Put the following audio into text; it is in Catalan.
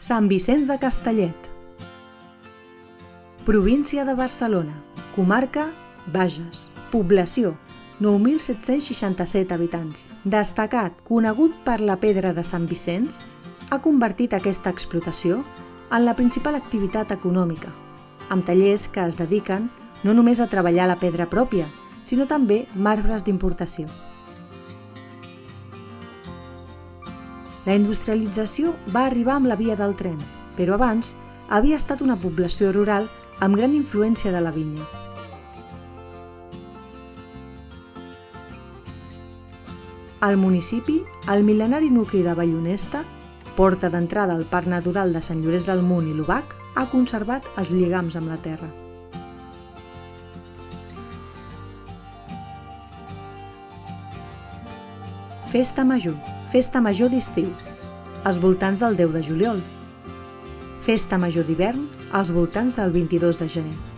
Sant Vicenç de Castellet. Província de Barcelona. Comarca Bages. Població 9.767 habitants. Destacat, conegut per la pedra de Sant Vicenç, ha convertit aquesta explotació en la principal activitat econòmica, amb tallers que es dediquen no només a treballar la pedra pròpia, sinó també marbres d'importació. La industrialització va arribar amb la via del tren, però abans havia estat una població rural amb gran influència de la vinya. Al municipi, el mil·lenari nucli de Vallhonesta, porta d'entrada al Parc Natural de Sant Llorenç del Munt i l'Obac, ha conservat els lligams amb la terra. Festa Major d'estiu, als voltants del 10 de juliol. Festa Major d'hivern, als voltants del 22 de gener.